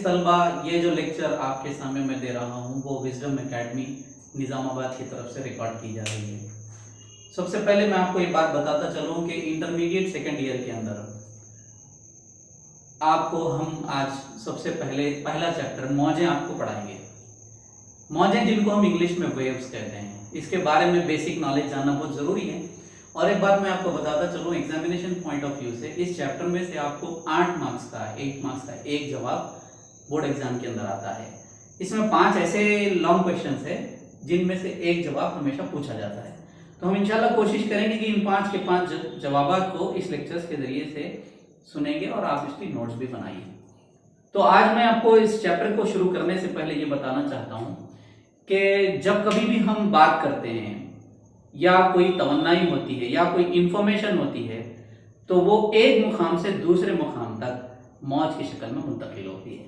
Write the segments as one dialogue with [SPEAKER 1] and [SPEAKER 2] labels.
[SPEAKER 1] तलबा, ये जो लेक्चर आपके सामने मैं दे रहा हूँ वो विजडम एकेडमी निज़ामाबाद की तरफ से रिकॉर्ड की जा रही है। सबसे पहले मैं आपको ये बात बताता चलूँ कि इंटरमीडिएट सेकेंड ईयर के अंदर आपको हम आज सबसे पहले पहला चैप्टर मौजें आपको पढ़ाएंगे। मौजें जिनको हम इंग्लिश में वेव्स कहते हैं, इसके बारे में बेसिक नॉलेज जानना बहुत ज़रूरी है। और एक बात मैं आपको बताता चलूँ, एग्जामिनेशन पॉइंट ऑफ व्यू से इस चैप्टर में से आपको 8 मार्क्स का एक जवाब बोर्ड एग्जाम के अंदर आता है। इसमें 5 ऐसे लॉन्ग क्वेश्चंस है जिनमें से एक जवाब हमेशा पूछा जाता है। तो हम इंशाल्लाह कोशिश करेंगे कि इन 5 के 5 जवाबात को इस लेक्चर्स के जरिए से सुनेंगे और आप इसकी नोट्स भी बनाइए। तो आज मैं आपको इस चैप्टर को शुरू करने से पहले ये बताना चाहता हूँ कि जब कभी भी हम बात करते हैं या कोई तमन्नाई होती है या कोई इंफॉर्मेशन होती है तो वो एक मुकाम से दूसरे मुकाम तक मौज की शक्ल में मुंतकिल होती है।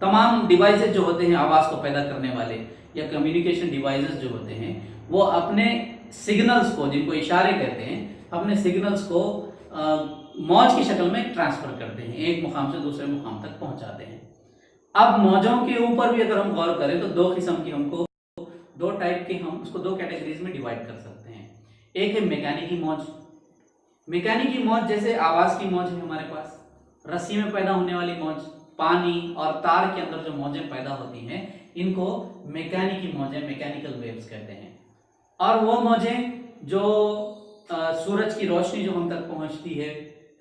[SPEAKER 1] तमाम डिवाइसेस जो होते हैं आवाज़ को पैदा करने वाले या कम्युनिकेशन डिवाइसेस जो होते हैं वो अपने सिग्नल्स को, जिनको इशारे कहते हैं, अपने सिग्नल्स को मौज की शक्ल में ट्रांसफर करते हैं, एक मुकाम से दूसरे मुकाम तक पहुंचाते हैं। अब मौजों के ऊपर भी अगर हम गौर करें तो दो किस्म की हमको दो टाइप के हम उसको दो कैटेगरीज में डिवाइड कर सकते हैं। एक है मैकेनिकी मौज। मैकेनिकी मौज जैसे आवाज़ की मौज है हमारे पास, रस्सी में पैदा होने वाली मौज, पानी और तार के अंदर जो मौजें पैदा होती हैं इनको मैकेनिकी मौजें, मैकेनिकल वेव्स कहते हैं। और वो मौजें जो सूरज की रोशनी जो हम तक पहुंचती है,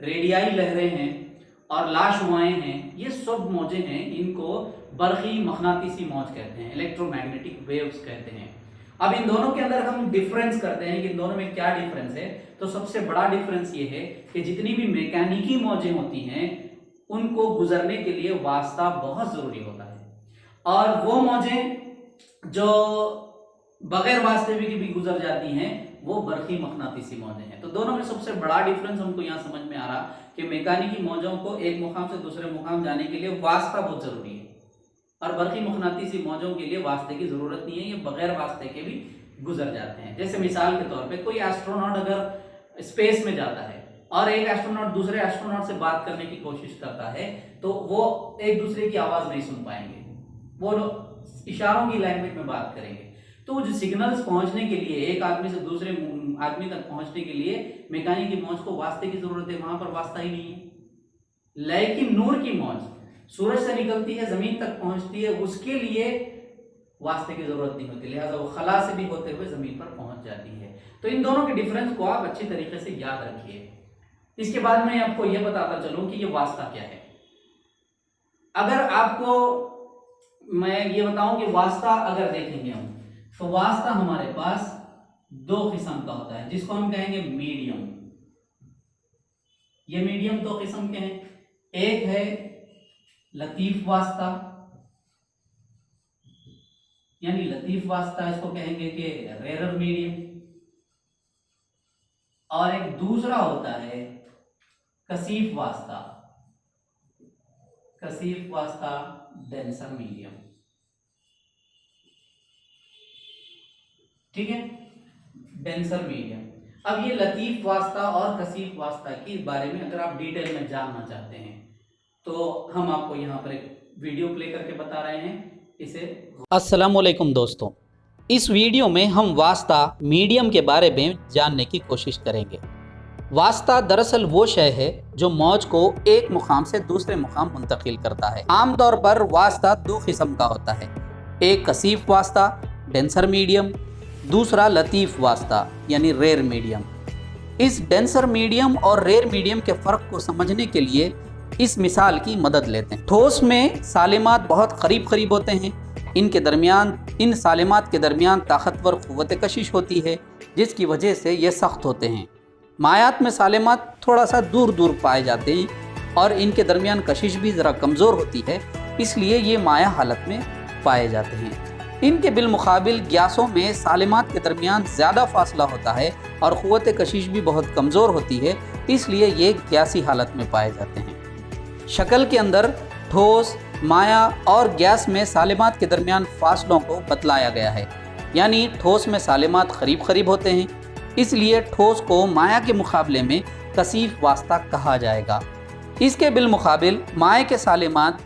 [SPEAKER 1] रेडियाई लहरें हैं और लाशुआएं हैं, ये सब मौजें हैं, इनको बरक़ी मग़नातीसी मौज कहते हैं, इलेक्ट्रोमैग्नेटिक वेव्स कहते हैं। अब इन दोनों के अंदर हम डिफरेंस करते हैं कि इन दोनों में क्या डिफरेंस है। तो सबसे बड़ा डिफरेंस ये है कि जितनी भी मैकेनिकी मौजें होती हैं उनको गुजरने के लिए वास्ता बहुत ज़रूरी होता है, और वो मौजें जो बगैर वास्ते भी गुजर जाती हैं वो बरक़ी मग़नातीसी मौजें हैं। तो दोनों में सबसे बड़ा डिफरेंस हमको यहाँ समझ में आ रहा कि मैकेनिकी मौजों को एक मुकाम से दूसरे मुकाम जाने के लिए वास्ता बहुत ज़रूरी है और बरक़ी मग़नातीसी मौजों के लिए वास्ते की ज़रूरत नहीं है, ये बगैर वास्ते के भी गुजर जाते हैं। जैसे मिसाल के तौर पे कोई एस्ट्रोनॉट अगर स्पेस में जाता है और एक एस्ट्रोनॉट दूसरे एस्ट्रोनॉट से बात करने की कोशिश करता है तो वो एक दूसरे की आवाज़ नहीं सुन पाएंगे, वो इशारों की लैंग्वेज में बात करेंगे। तो जो सिग्नल्स पहुंचने के लिए, एक आदमी से दूसरे आदमी तक पहुंचने के लिए मैकेनिकी मौज को वास्ते की ज़रूरत है, वहाँ पर वास्ता ही नहीं है। लेकिन नूर की मौज सूरज से निकलती है, ज़मीन तक पहुंचती है, उसके लिए वास्ते की ज़रूरत नहीं होती, लिहाजा वो खला से भी होते हुए ज़मीन पर पहुंच जाती है। तो इन दोनों के डिफरेंस को आप अच्छी तरीके से याद रखिए। इसके बाद मैं आपको यह बताता चलूँ कि ये वास्ता क्या है। अगर आपको मैं ये बताऊं कि वास्ता अगर देखेंगे हम तो वास्ता हमारे पास दो किस्म का होता है, जिसको हम कहेंगे मीडियम। ये मीडियम दो किस्म के हैं, एक है लतीफ वास्ता, यानी लतीफ वास्ता इसको कहेंगे कि रेरर मीडियम, और एक दूसरा होता है कसीफ वास्ता, कसीफ वास्ता डेंसर मीडियम। ठीक है, डेंसर मीडियम। अब ये लतीफ वास्ता और कसीफ वास्ता के बारे में अगर आप डिटेल में जानना चाहते हैं तो हम आपको यहाँ पर एक वीडियो प्ले करके बता रहे हैं इसे।
[SPEAKER 2] अस्सलामुअलैकुम दोस्तों, इस वीडियो में हम वास्ता मीडियम के बारे में जानने की कोशिश करेंगे। वास्ता दरअसल वो शय है जो मौज को एक मुकाम से दूसरे मुकाम मुंतकिल करता है। आमतौर पर वास्ता दो किस्म का होता है, एक कसीफ वास्ता डेंसर मीडियम, दूसरा लतीफ़ वास्ता यानी रेयर मीडियम। इस डेंसर मीडियम और रेयर मीडियम के फ़र्क को समझने के लिए इस मिसाल की मदद लेते हैं। ठोस में सालिमात बहुत करीब करीब होते हैं, इन सालिमात के दरमियान ताकतवर क़ुव्वत कशिश होती है जिसकी वजह से ये सख्त होते हैं। मायात में सालिमात थोड़ा सा दूर दूर पाए जाते हैं और इनके दरमियान कशिश भी ज़रा कमज़ोर होती है, इसलिए ये माया हालत में पाए जाते हैं। इनके बिलमुकाबिल ग्यासों में सालिमात के दरमियान ज़्यादा फासला होता है और क़ुव्वत कशिश भी बहुत कमज़ोर होती है, इसलिए ये ग्यासी हालत में पाए जाते हैं। शक्ल के अंदर ठोस, माया और गैस में सालिमात के दरमियान फासलों को बतलाया गया है, यानी ठोस में सालिमात करीब करीब होते हैं, इसलिए ठोस को माया के मुकाबले में कसीफ वास्ता कहा जाएगा। इसके बिलमुकाबिल माए के सालिमात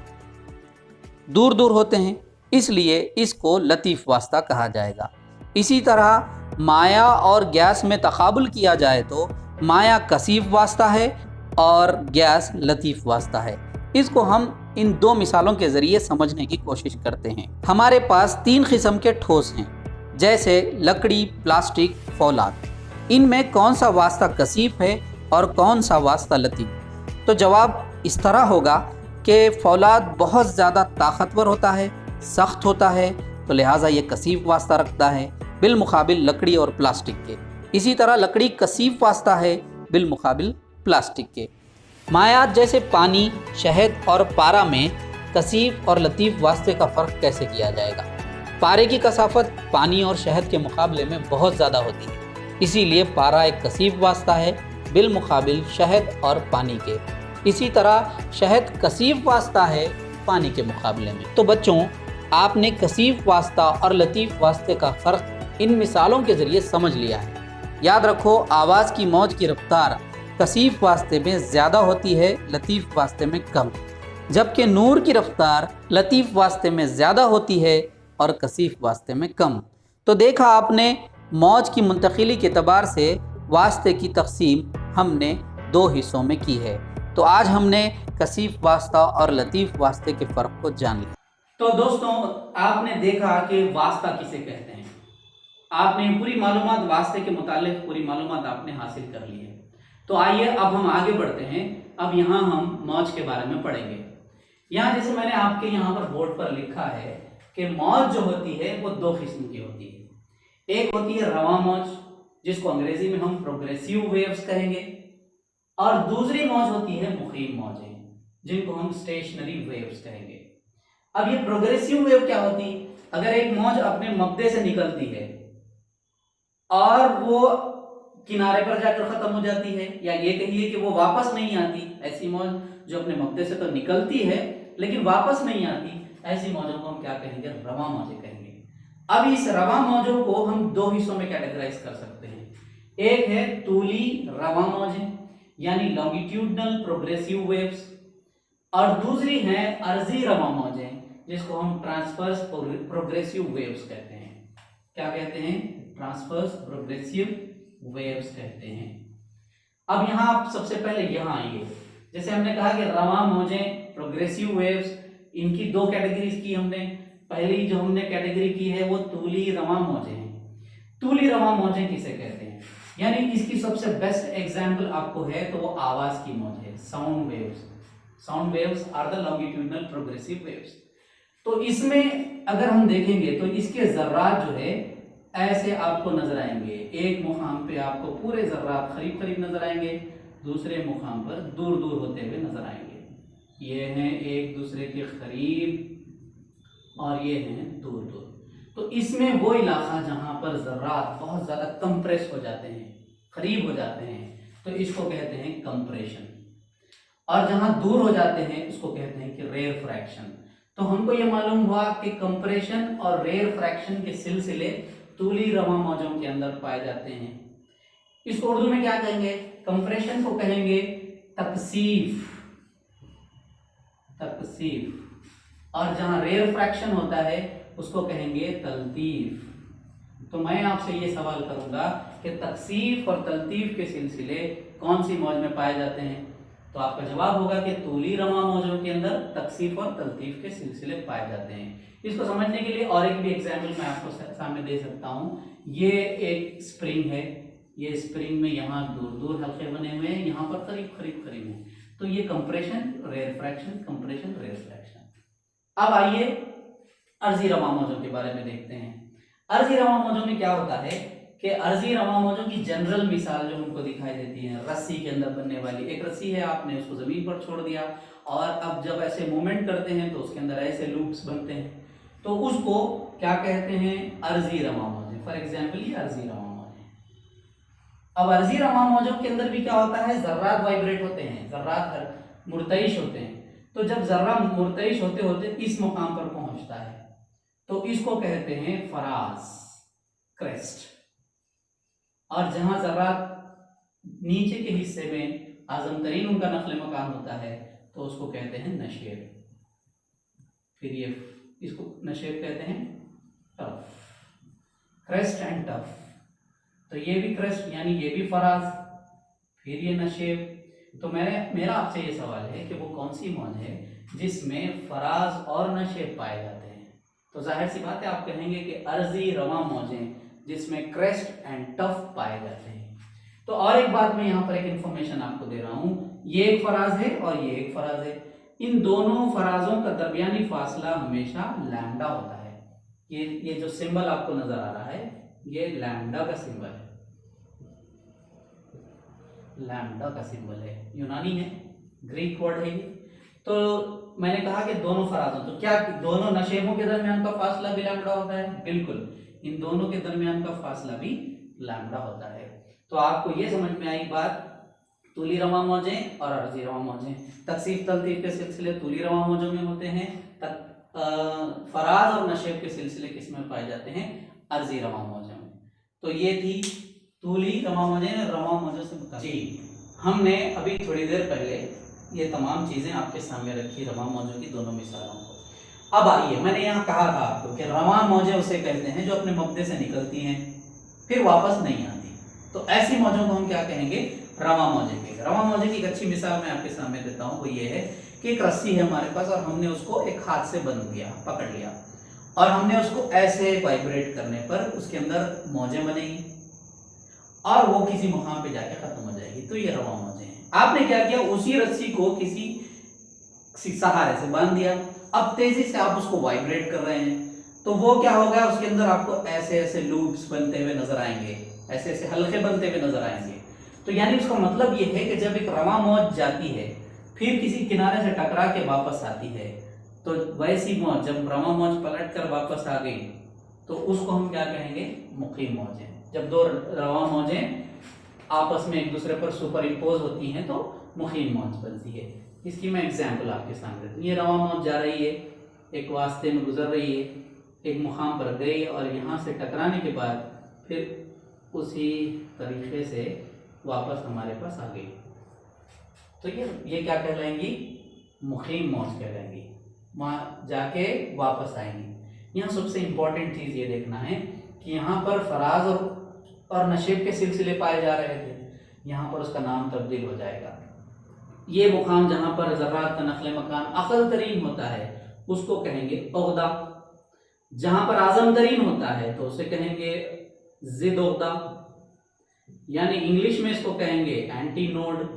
[SPEAKER 2] दूर दूर होते हैं, इसलिए इसको लतीफ़ वास्ता कहा जाएगा। इसी तरह माया और गैस में तकाबुल किया जाए तो माया कसीफ वास्ता है और गैस लतीफ़ वास्ता है। इसको हम इन दो मिसालों के ज़रिए समझने की कोशिश करते हैं। हमारे पास 3 किस्म के ठोस हैं, जैसे लकड़ी, प्लास्टिक, फौलाद। इनमें कौन सा वास्ता कसीफ है और कौन सा वास्ता लतीफ़? तो जवाब इस तरह होगा कि फौलाद बहुत ज़्यादा ताकतवर होता है, सख्त होता है, तो लिहाजा ये कसीफ वास्ता रखता है बिलमुकाबिल लकड़ी और प्लास्टिक के। इसी तरह लकड़ी कसीफ वास्ता है बिलमुकाबिल प्लास्टिक के। मायात जैसे पानी, शहद और पारा में कसीफ और लतीफ़ वास्ते का फ़र्क कैसे किया जाएगा? पारे की कसाफत पानी और शहद के मुकाबले में बहुत ज़्यादा होती है, इसीलिए पारा एक कसीफ वास्ता है बिलमुकाबिल शहद और पानी के। इसी तरह शहद कसीफ वास्ता है पानी के मुकाबले में। तो बच्चों, आपने कसीफ वास्ता और लतीफ़ वास्ते का फ़र्क इन मिसालों के ज़रिए समझ लिया है। याद रखो, आवाज़ की मौज की रफ्तार कसीफ वास्ते में ज़्यादा होती है, लतीफ़ वास्ते में कम, जबकि नूर की रफ्तार लतीफ़ वास्ते में ज़्यादा होती है और कसीफ वास्ते में कम। तो देखा आपने, मौज की मुंतकिली के एतबार से वास्ते की तकसीम हमने 2 हिस्सों में की है। तो आज हमने कसीफ वास्ता और लतीफ़ वास्ते के फ़र्क को जान लिया।
[SPEAKER 1] तो दोस्तों, आपने देखा कि वास्ता किसे कहते हैं। आपने पूरी मालूमात वास्ते के मुतालिक पूरी मालूमात आपने हासिल कर ली है। तो आइए अब हम आगे बढ़ते हैं। अब यहाँ हम मौज के बारे में पढ़ेंगे। यहाँ जैसे मैंने आपके यहाँ पर बोर्ड पर लिखा है कि मौज जो होती है वो 2 किस्म की होती है। एक होती है रवा मौज, जिसको अंग्रेजी में हम प्रोग्रेसिव वेव्स कहेंगे, और दूसरी मौज होती है मुखीम मौजें, जिनको हम स्टेशनरी वेव्स कहेंगे। अब ये प्रोग्रेसिव वेव क्या होती है? अगर एक मौज अपने मब्दे से निकलती है और वो किनारे पर जाकर खत्म हो जाती है, या ये कहिए कि वो वापस नहीं आती, ऐसी मौज जो अपने मब्दे से तो निकलती है लेकिन वापस नहीं आती, ऐसी मौजों को हम क्या कहेंगे? रवा मौजें कहेंगे। अब इस रवा मौजों को हम 2 हिस्सों में कैटेगराइज कर सकते हैं। एक है तूली रवा मौजें, यानी लॉन्गिट्यूडनल प्रोग्रेसिव वेव्स, और दूसरी है अर्जी रवा मौजें, जिसको हम ट्रांसवर्स प्रोग्रेसिव वेव्स कहते हैं। क्या कहते हैं? ट्रांसवर्स प्रोग्रेसिव वेव्स कहते हैं। अब यहाँ आप सबसे पहले यहाँ आइए। जैसे हमने कहा कि रवा मौजें प्रोग्रेसिव वेव्स, इनकी 2 कैटेगरीज की हमने। पहली जो हमने कैटेगरी की है वो तूली रवा मौजें हैं। तूली रवा मौजें किसे कहते हैं? यानी इसकी सबसे बेस्ट एग्जाम्पल आपको है तो वो आवाज की मौज है, sound waves. Sound waves are the longitudinal progressive waves. तो इसमें अगर हम देखेंगे तो इसके जर्रात जो है ऐसे आपको नजर आएंगे। एक मुकाम पे आपको पूरे जर्रात करीब करीब नजर आएंगे, दूसरे मुकाम पर दूर दूर होते हुए नजर आएंगे। ये हैं एक दूसरे के करीब और ये हैं दूर दूर। तो इसमें वो इलाका जहां पर जर्रात बहुत ज्यादा कंप्रेस हो जाते हैं, करीब हो जाते हैं, तो इसको कहते हैं कंप्रेशन। और जहां दूर हो जाते हैं इसको कहते हैं कि रेयर फ्रैक्शन। तो हमको ये मालूम हुआ कि कंप्रेशन और रेयर फ्रैक्शन के सिलसिले तूली रवा मौजों के अंदर पाए जाते हैं। इसको उर्दू में क्या कहेंगे? कंप्रेशन को कहेंगे तकसीफ, तकसीफ। और जहां रेयर फ्रैक्शन होता है उसको कहेंगे तलतीफ। तो मैं आपसे ये सवाल करूंगा कि तकसीफ और तलतीफ के सिलसिले कौन सी मौज में पाए जाते हैं? तो आपका जवाब होगा कि तूली रवा मौजों के अंदर तकसीफ और तलतीफ के सिलसिले पाए जाते हैं। इसको समझने के लिए और एक भी एग्जाम्पल मैं आपको सामने दे सकता हूँ। ये एक स्प्रिंग है, ये स्प्रिंग में यहाँ दूर दूर हल्के बने हुए हैं, यहाँ पर करीब करीब करीब हैं। तो ये compression rarefaction, compression rarefaction. अब आइए अर्जी रवा मौजों के बारे में देखते हैं। अर्जी रवा मौजों में क्या होता है कि अर्जी रवा मौजों की जनरल मिसाल जो हमको दिखाई देती है, रस्सी के अंदर बनने वाली एक रस्सी है, आपने उसको जमीन पर छोड़ दिया और अब जब ऐसे मूवमेंट करते हैं तो उसके अंदर ऐसे लूप्स बनते हैं, तो उसको क्या कहते हैं? अर्जी रवा मौजें। फॉर एग्जाम्पल ये अर्जी रवा मौजें। अब अर्जी रवा मौजों के अंदर भी क्या होता है? जर्रात वाइब्रेट होते हैं, जर्रात मुर्तइश होते हैं। तो जब जर्रा मुर्तइश होते होते इस मुकाम पर पहुंचता है तो इसको कहते हैं फराज, क्रेस्ट। और जहां जर्रात नीचे के हिस्से में आजम तरीन उनका नफल मकान होता है तो उसको कहते हैं नशेर। फिर ये इसको नशेब कहते हैं टफ, क्रेस्ट एंड टफ। तो ये भी क्रेस्ट यानी ये भी फराज, फिर ये नशेब। तो मेरा आपसे ये सवाल है कि वो कौन सी मौज है जिसमें फराज और नशेब पाए जाते हैं? तो जाहिर सी बात है आप कहेंगे कि अर्जी रवा मौजें जिसमें क्रेस्ट एंड टफ पाए जाते हैं। तो और एक बात मैं यहाँ पर एक इंफॉर्मेशन आपको दे रहा हूँ, ये एक फराज है और ये एक फराज है। इन दोनों फराजों का दरमियानी फासला हमेशा लैम्डा होता है। ये जो सिंबल आपको नजर आ रहा है ये लैम्डा का सिंबल है, लैम्डा का सिंबल है, यूनानी है, ग्रीक वर्ड है ये। तो मैंने कहा कि दोनों फराजों, तो क्या दोनों नशेबों के दरमियान का फासला भी लैम्डा होता है? बिल्कुल, इन दोनों के दरमियान का फासला भी लैम्डा होता है। तो आपको ये समझ में आई बात, तूली रवा मौजें और अर्जी रवा मौजें। तकसीफ तलतीफ के सिलसिले तूली रवा मौजों में होते हैं, फराज और नशेब के सिलसिले किसमें पाए जाते हैं? अर्जी रवा मौजों में। तो ये थी तूली रवा मौजें, रवा मौजों से मुताबिक। जी, हमने अभी थोड़ी देर पहले ये तमाम चीजें आपके सामने रखी रवा मौजों की दोनों मिसालों को। अब आइए, मैंने यहाँ कहा था आपको कि रवा मौजें उसे कहते हैं जो अपने मब्दे से निकलती हैं फिर वापस नहीं आती। तो ऐसी मौजों को हम क्या कहेंगे? रवा मौजें कहेंगे। रवा मौजे की एक अच्छी मिसाल मैं आपके सामने देता हूँ, वो ये है कि एक रस्सी है हमारे पास और हमने उसको एक हाथ से बंध दिया, पकड़ लिया, और हमने उसको ऐसे वाइब्रेट करने पर उसके अंदर मौजें बनेगी और वो किसी मुकाम पे जाके खत्म हो जाएगी। तो ये रवा मौजें हैं। आपने क्या किया? उसी रस्सी को किसी सहारे से बांध दिया, अब तेजी से आप उसको वाइब्रेट कर रहे हैं, तो वो क्या होगा? उसके अंदर आपको ऐसे ऐसे लूप्स बनते हुए नजर आएंगे, ऐसे ऐसे हल्के बनते हुए नजर आएंगे। तो यानी उसका मतलब ये है कि जब एक रवा मौज जाती है फिर किसी किनारे से टकरा के वापस आती है, तो वैसी मौज जब रवा मौज पलट कर वापस आ गई तो उसको हम क्या कहेंगे? मुकीम मौजें। जब दो रवा मौजें आपस में एक दूसरे पर सुपर इम्पोज होती हैं तो मुकीम मौज बनती है। इसकी मैं एग्जाम्पल आपके सामने देता हूँ। ये रवा मौज जा रही है, एक वास्ते में गुजर रही है, एक मुकाम पर गई और यहाँ से टकराने के बाद फिर उसी तरीके से वापस हमारे पास आ गई, तो ये क्या कहलाएंगी? मुकीम मौज कहलाएंगी, वहाँ जाके वापस आएंगी। यहाँ सबसे इम्पोर्टेंट चीज़ ये देखना है कि यहाँ पर फराज और नशेब के सिलसिले पाए जा रहे थे, यहाँ पर उसका नाम तब्दील हो जाएगा। ये मुकाम जहाँ पर ज़र्रात का नखले मकान अक़ल तरीन होता है उसको कहेंगे उक़दा, जहाँ पर आज़म तरीन होता है तो उसे कहेंगे ज़िद उक़दा, यानी इंग्लिश में इसको कहेंगे एंटी नोड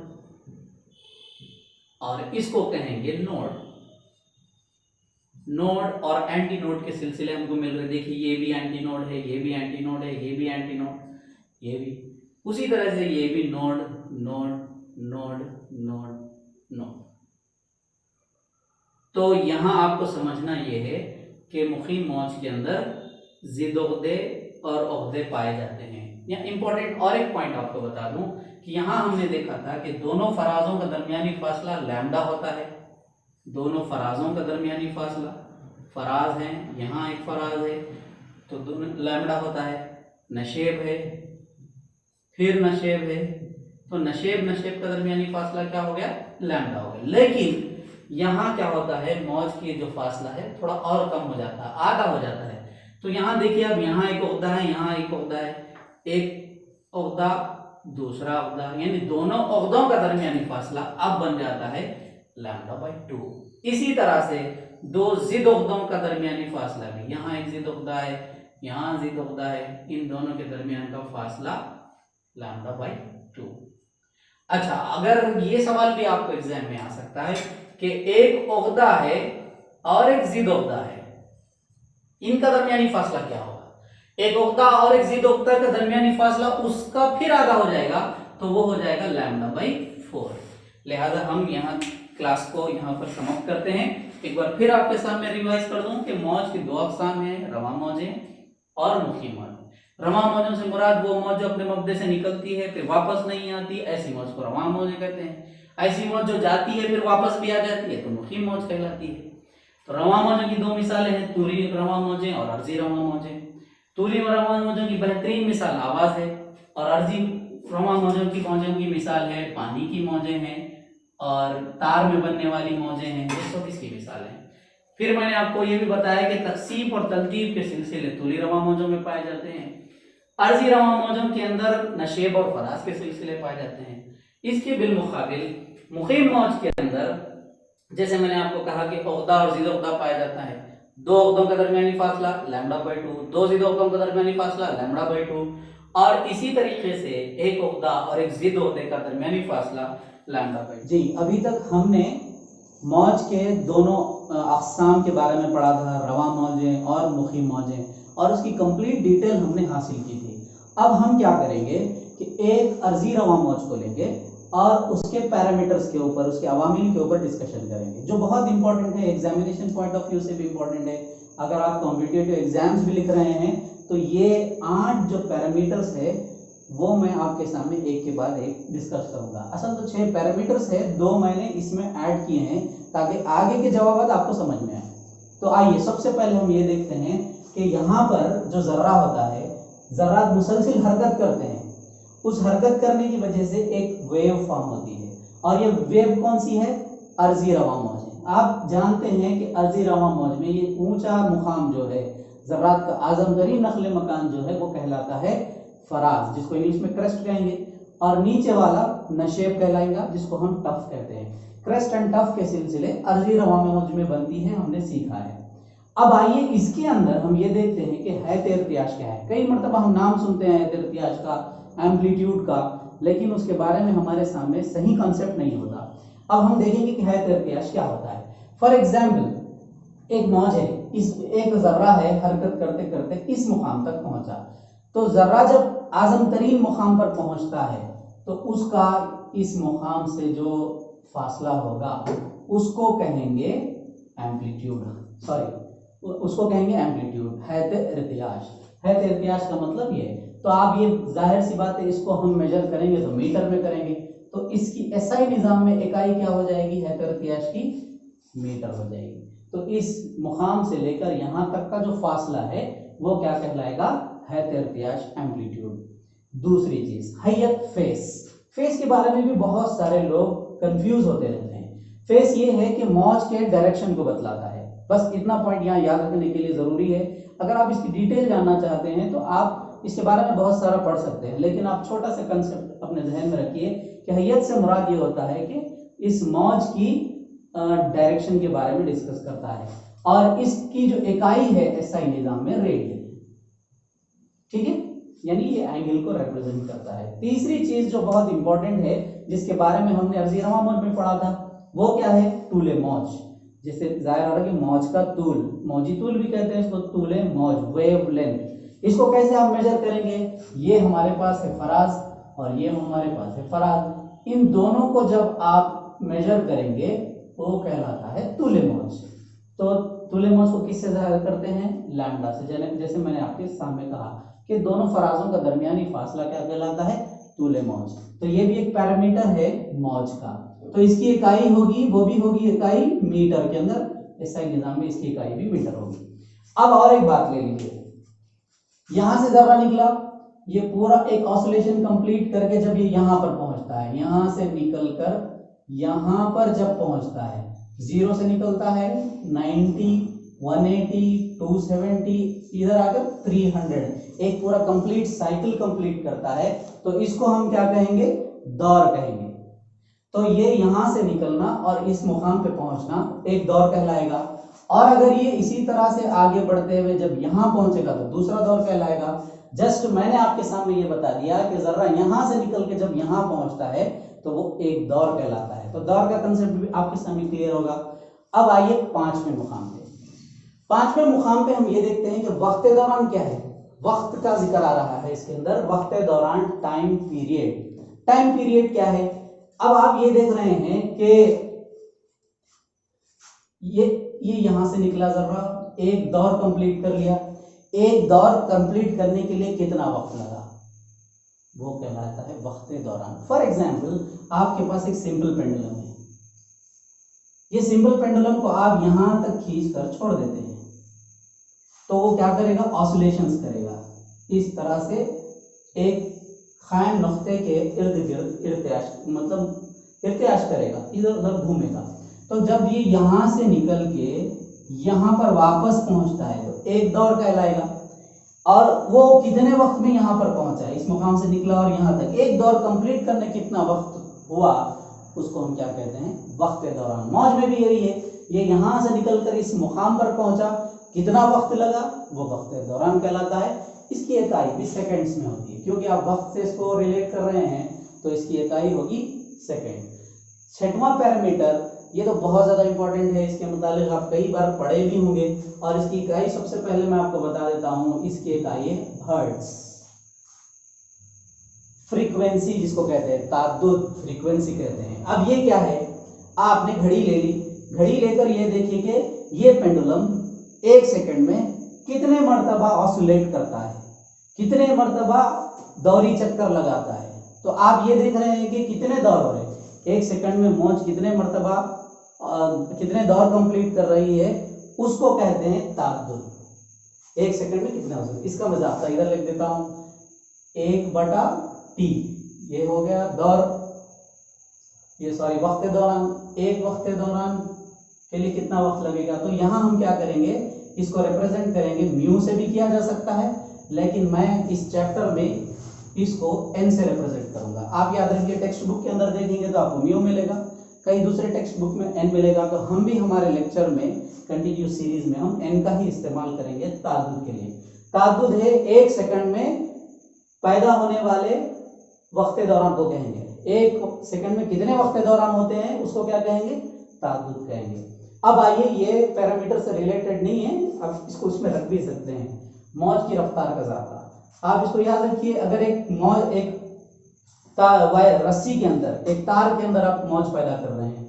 [SPEAKER 1] और इसको कहेंगे नोड। नोड और एंटी नोड के सिलसिले हमको मिल रहे। देखिए ये भी एंटी नोड है, ये भी एंटी नोड है, ये भी एंटी नोड, ये भी उसी तरह से ये भी node node node node node. तो यहां आपको समझना ये है कि मुकीम मौज के अंदर ज़िद उक़दे और उक़दे पाए जाते हैं। या इंपॉर्टेंट और एक पॉइंट आपको बता दूं कि यहाँ हमने देखा था कि दोनों फराजों का दरमियानी फासला लैम्डा होता है। दोनों फराजों का दरमियानी फासला, फराज हैं, यहाँ एक फराज है तो दोनों लैम्डा होता है। नशेब है, फिर नशेब है, तो नशेब का दरमियानी फासला क्या हो गया? लैम्डा हो गया। लेकिन यहाँ क्या होता है? मौज की जो फासला है थोड़ा और कम हो जाता है, आधा हो जाता है। तो यहाँ देखिए, अब यहाँ एक उक़दा है, यहाँ एक उक़दा है, एक उक़दा दूसरा उक़दा, यानी दोनों उक़दों का दरमियानी फासला अब बन जाता है λ/2। इसी तरह से दो ज़िद उक़दों का दरमियानी फासला भी, यहाँ एक ज़िद उक़दा है, यहाँ ज़िद उक़दा है, इन दोनों के दरमियान का फासला λ/2। अच्छा, अगर ये सवाल भी आपको एग्जाम में आ सकता है कि एक उक़दा है और एक ज़िद उक़दा है, इनका दरमियानी फासला क्या होगा? एक उक़दा और एक ज़िद उक़दा का दरमियानी फासला उसका फिर आधा हो जाएगा, तो वो हो जाएगा λ/4। लिहाजा हम यहाँ क्लास को यहाँ पर समाप्त करते हैं। एक बार फिर आपके सामने रिवाइज कर दूं कि मौज की दो अक़साम हैं, रवा मौजें और मुकीम मौजें। रवा मौजों से मुराद वो मौज जो अपने मब्दे से निकलती है फिर वापस नहीं आती, ऐसी मौज को रवा मौजें कहते हैं। ऐसी मौज जो जाती है फिर वापस भी आ जाती है तो मुकीम मौज कहलाती है। तो रवा मौजों की दो मिसालें हैं, तूली रवा मौजें और अर्जी रवा मौजें। तूली रवा मौजों की बेहतरीन मिसाल आवाज़ है और अर्जी रवा मौजों की मिसाल है पानी की मौजें हैं और तार में बनने वाली मौजें हैं। ये सब इसकी मिसाल हैं। फिर मैंने आपको ये भी बताया कि तकसीब और तलतीब के सिलसिले तूली रवा मौजों में पाए जाते हैं। अर्जी रवा मौजों के अंदर नशेब और फराज के सिलसिले पाए जाते हैं। इसके बिलमुकाबिल मुकीम मौज के अंदर जैसे मैंने आपको कहा कि उक़दा और ज़िद उक़दा पाया जाता है। दो उक़दों का दरमियानी फासला λ/2, दो ज़िद उक़दों का दरमियानी फासला λ/2, और इसी तरीके से एक उक़दा और एक ज़िद उक़दे का दरमियानी फासला λ/2।
[SPEAKER 2] जी, अभी तक हमने मौज के दोनों अक़साम के बारे में पढ़ा था, रवा मौजें और मुकीम मौजें, और उसकी कंप्लीट डिटेल हमने हासिल की थी। अब हम क्या करेंगे कि एक अर्जी रवा मौज को लेंगे और उसके पैरामीटर्स के ऊपर, उसके अवामिल के ऊपर डिस्कशन करेंगे, जो बहुत इंपॉर्टेंट है, एग्जामिनेशन पॉइंट ऑफ व्यू से भी इंपॉर्टेंट है। अगर आप कॉम्पिटिटिव एग्जाम्स भी लिख रहे हैं तो ये 8 जो पैरामीटर्स है वो मैं आपके सामने एक के बाद एक डिस्कस करूंगा। असल तो 6 पैरामीटर्स है, 2 मैंने इसमें ऐड किए हैं ताकि आगे के जवाब आपको समझ में आए। तो आइए सबसे पहले हम ये देखते हैं कि यहाँ पर जो ज़र्रा होता है, ज़र्रात मुसलसिल हरकत करते हैं, उस हरकत करने की वजह से एक वेव फॉर्म होती है, और ये वेव कौन सी है? अर्जी रवा मौज है। आप जानते हैं कि अर्जी रवा मौज में ये ऊंचा मुकाम जो है, ज़र्रात का आज़म तरीन नखले मकान जो है वो कहलाता है फराज, जिसको इंग्लिश में क्रेस्ट कहेंगे, और नीचे वाला नशेब कहलाएगा, जिसको हम टफ कहते हैं। क्रेस्ट एंड टफ के सिलसिले अर्जी रवा मौज में बनती है, हमने सीखा है। अब आइए इसके अंदर हम ये देखते हैं कि हैत इर्तियाश क्या है। कई मरतबा हम नाम सुनते हैं हैत इर्तियाश का, एम्पलीट्यूड का, लेकिन उसके बारे में हमारे सामने सही कॉन्सेप्ट नहीं होता। अब हम देखेंगे कि हैत इर्तियाश क्या होता है। फॉर एग्जाम्पल, एक मौज है, इस एक ज़र्रा है, हरकत करते करते इस मुकाम तक पहुंचा, तो ज़र्रा जब आज़म तरीन मुकाम पर पहुंचता है तो उसका इस मुकाम से जो फासला होगा उसको कहेंगे एम्पलीट्यूड, उसको कहेंगे एम्पलीट्यूड, हैत इर्तियाश। हैत इर्तियाश का मतलब ये है। तो आप ये जाहिर सी बात है, इसको हम मेजर करेंगे तो मीटर में करेंगे, तो इसकी एसआई निज़ाम में इकाई क्या हो जाएगी? हैत इर्तियाश की मीटर हो जाएगी। तो इस मुकाम से लेकर यहाँ तक का जो फासला है वो क्या कहलाएगा? हैत इर्तियाश, एम्पलीट्यूड। दूसरी चीज हैयत फेस। फेस के बारे में भी बहुत सारे लोग कंफ्यूज होते रहते हैं। फेस ये है कि मौज के डायरेक्शन को बतलाता है। बस इतना पॉइंट यहाँ याद रखने के लिए ज़रूरी है। अगर आप इसकी डिटेल जानना चाहते हैं तो आप इसके बारे में बहुत सारा पढ़ सकते हैं, लेकिन आप छोटा सा कंसेप्ट अपने जहन में रखिए कि हैयत से मुराद ये होता है कि इस मौज की डायरेक्शन के बारे में डिस्कस करता है, और इसकी जो इकाई है एसआई निज़ाम में रेडियन, ठीक है, यानी ये एंगल को रिप्रेजेंट करता है। तीसरी चीज जो बहुत इंपॉर्टेंट है, जिसके बारे में हमने अर्जी रवा मौज में पढ़ा था, वो क्या है? तूले मौज। जिससे जाहिर हो रहा है कि मौज का तूल, मौजी तूल भी कहते हैं इसको, तूले मौज, वेव लेंथ। इसको कैसे आप मेजर करेंगे? ये हमारे पास है फराज और ये हमारे पास है फराज। इन दोनों को जब आप मेजर करेंगे वो कहलाता है तूले मौज। तो तूले मौज को किससे जाहिर करते हैं? लैम्डा से। जैसे मैंने आपके सामने कहा कि दोनों फराजों का दरमियानी फासला क्या कहलाता है? तूले मौज। तो ये भी एक पैरामीटर है मौज का। तो इसकी इकाई होगी, वो भी होगी इकाई मीटर के अंदर, एसआई निज़ाम में इसकी इकाई भी मीटर होगी। अब और एक बात ले लीजिए, यहां से ज़र्रा निकला, ये पूरा एक ऑसिलेशन कंप्लीट करके जब ये यहां पर पहुंचता है, यहां से निकलकर यहां पर जब पहुंचता है, 0 से निकलता है 90, 180, 270, इधर आकर 300, एक पूरा कंप्लीट साइकिल कंप्लीट करता है, तो इसको हम क्या कहेंगे? दौर कहेंगे। तो ये यहां से निकलना और इस मुकाम पे पहुंचना एक दौर कहलाएगा। और अगर ये इसी तरह से आगे बढ़ते हुए जब यहां पहुंचेगा तो दूसरा दौर कहलाएगा। जस्ट मैंने आपके सामने ये बता दिया कि जर्रा यहां से निकल के जब यहां पहुंचता है तो वो एक दौर कहलाता है। तो दौर का कंसेप्ट भी आपके सामने क्लियर होगा। अब आइए 5वें मुकाम पे। 5वें मुकाम पे हम ये देखते हैं कि वक्त दौरान क्या है। वक्त का जिक्र आ रहा है इसके अंदर, वक्त दौरान, टाइम पीरियड। टाइम पीरियड क्या है? अब आप ये देख रहे हैं कि ये यहां से निकला जर्रा, एक दौर कंप्लीट कर लिया। एक दौर कंप्लीट करने के लिए कितना वक्त लगा? वो कहलाता है वक्त दौरान। फॉर एग्जाम्पल, आपके पास एक सिंपल पेंडुलम है। ये सिंपल पेंडुलम को आप यहां तक खींच कर छोड़ देते हैं तो वो क्या करेगा? ऑसिलेशंस करेगा। इस तरह से एक कायम नुक्ते के इर्द गिर्द इर्तियाश करेगा, इधर उधर घूमेगा। तो जब ये यहां से निकल के यहाँ पर वापस पहुंचता है तो एक दौर कहलाएगा। और वो कितने वक्त में यहाँ पर पहुंचा, इस मुकाम से निकला और यहाँ तक एक दौर कंप्लीट करने कितना वक्त हुआ, उसको हम क्या कहते हैं, वक्त दौरान। मौज में भी यही है, ये यहाँ से निकलकर इस मुकाम पर पहुंचा, कितना वक्त लगा, वो वक्त दौरान कहलाता है। इसकी इकाई भी सेकंड्स में होती है, क्योंकि आप वक्त से इसको रिलेट कर रहे हैं तो इसकी इकाई होगी सेकंड। छठवां पैरामीटर, ये तो बहुत ज़्यादा इंपॉर्टेंट है, इसके मुताबिक आप कई बार पढ़े भी होंगे। और इसकी इकाई सबसे पहले मैं आपको बता देता हूँ, इसकी इकाई है हर्ट्ज। फ्रीक्वेंसी जिसको कहते हैं, ताद्दुद फ्रीक्वेंसी कहते हैं। अब ये क्या है, आपने घड़ी ले ली, घड़ी लेकर ये देखिए कि ये पेंडुलम एक सेकंड में कितने मर्तबा ऑसिलेट करता है, कितने मर्तबा दौरी चक्कर लगाता है। तो आप ये देख रहे हैं कि कितने दौर हो रहे हैं, एक सेकंड में मौज कितने मर्तबा कितने दौर कंप्लीट कर रही है, उसको कहते हैं ताद्दुद। एक सेकंड में कितना हो, इसका मैं ज़ाब्ता इधर लिख देता हूँ, 1/T, ये हो गया दौर, ये सॉरी वक्त दौरान। एक वक्त दौरान के लिए कितना वक्त लगेगा, तो यहाँ हम क्या करेंगे, इसको रिप्रेजेंट करेंगे, म्यू से भी किया जा सकता है, लेकिन मैं इस चैप्टर में इसको n से रिप्रेजेंट करूंगा। आप याद रखिए, टेक्स्ट बुक के अंदर देखेंगे तो आपको म्यू मिलेगा, कई दूसरे टेक्स्ट बुक में n मिलेगा। तो हम भी हमारे लेक्चर में कंटिन्यूस सीरीज में हम n का ही इस्तेमाल करेंगे ताद्दुद के लिए। ताद्दुद है एक सेकंड में पैदा होने वाले वक्त दौरान को कहेंगे, एक सेकंड में कितने वक्त दौरान होते हैं उसको क्या कहेंगे, ताद्दुद कहेंगे। अब आइए, ये पैरामीटर से रिलेटेड नहीं है, अब इसको उसमें रख भी सकते हैं, मौज की रफ्तार का ज़ाब्ता। आप इसको याद रखिए, अगर एक रस्सी के अंदर, एक तार के अंदर आप मौज पैदा कर रहे हैं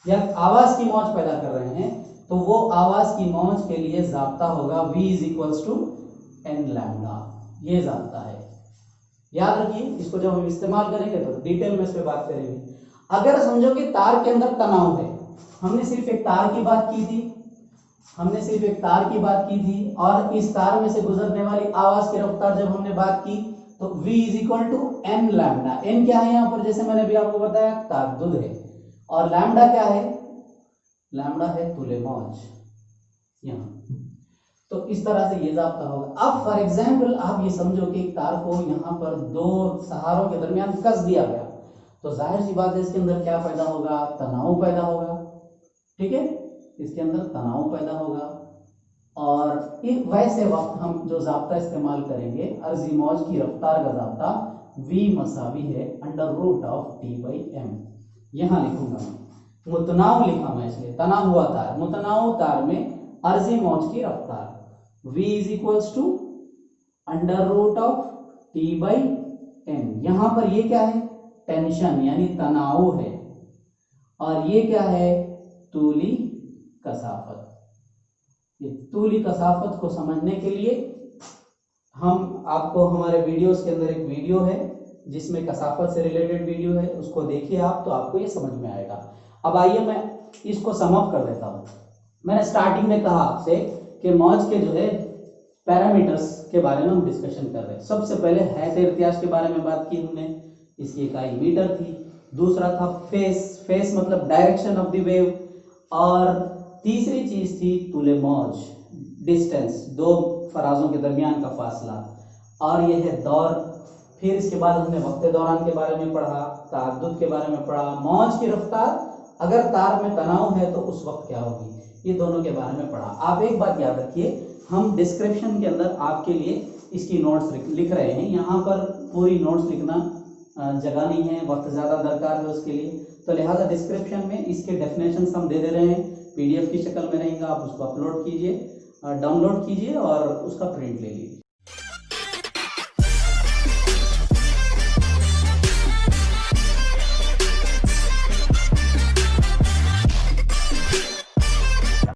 [SPEAKER 2] या आवाज़ की मौज पैदा कर रहे हैं, तो वो आवाज़ की मौज के लिए ज़ाब्ता होगा v = n लैम्डा, ये ज़ाब्ता है। याद रखिए, इसको जब हम इस्तेमाल करेंगे तो डिटेल में इस पर बात करेंगे। अगर समझो कि तार के अंदर तनाव है, हमने सिर्फ एक तार की बात की थी, और इस तार में से गुजरने वाली आवाज की रफ्तार जब हमने बात की, तो v = n लैम्डा। n क्या है यहाँ पर, जैसे मैंने भी आपको बताया, ताद्दुद है, और लैम्डा क्या है, लैम्डा है तुले मौज यहाँ। तो इस तरह से ये ज़ाब्ता होगा। अब फॉर एग्जाम्पल आप ये समझो कि एक तार को यहाँ पर दो सहारों के दरमियान कस दिया गया, तो जाहिर सी बात है इसके अंदर क्या पैदा होगा, तनाव पैदा होगा, ठीक है, इसके अंदर तनाव पैदा होगा। और एक वैसे वक्त हम जो ज़ाब्ता इस्तेमाल करेंगे, अर्जी मौज की रफ्तार का ज़ाब्ता v = है √T/m। यहाँ लिखूंगा मैं, मुतनाव लिखा मैं इसलिए, तना हुआ तार, मुतनाव तार में अर्जी मौज की रफ्तार v = √T/m। यहाँ पर ये क्या है, टेंशन यानी तनाव है, और ये क्या है, तूली कसाफत। ये तूली कसाफत को समझने के लिए हम आपको हमारे वीडियोस के अंदर एक वीडियो है जिसमें कसाफत से रिलेटेड वीडियो है, उसको देखिए आप, तो आपको ये समझ में आएगा। अब आइए मैं इसको सम अप कर देता हूँ। मैंने स्टार्टिंग में कहा आपसे कि मौज के जो है पैरामीटर्स के बारे में हम डिस्कशन कर रहे हैं। सबसे पहले हैत इर्तियाज के बारे में बात की हमने, इसकी इकाई मीटर थी। दूसरा था फेस मतलब डायरेक्शन ऑफ द वेव, और तीसरी चीज थी तुले मौज, डिस्टेंस, दो फराजों के दरमियान का फासला, और यह है दौर। फिर इसके बाद हमने वक्त दौरान के बारे में पढ़ा, ताद्दुद के बारे में पढ़ा, मौज की रफ्तार, अगर तार में तनाव है तो उस वक्त क्या होगी, ये दोनों के बारे में पढ़ा। आप एक बात याद रखिए, हम डिस्क्रिप्शन के अंदर आपके लिए इसकी नोट्स लिख रहे हैं, यहाँ पर पूरी नोट्स लिखना जगह नहीं है, वक्त ज़्यादा दरकार है उसके लिए, तो लिहाजा डिस्क्रिप्शन में इसके डेफिनेशंस हम दे दे रहे हैं, PDF की शक्ल में रहेगा, आप उसको अपलोड कीजिए, डाउनलोड कीजिए और उसका प्रिंट ले लीजिए।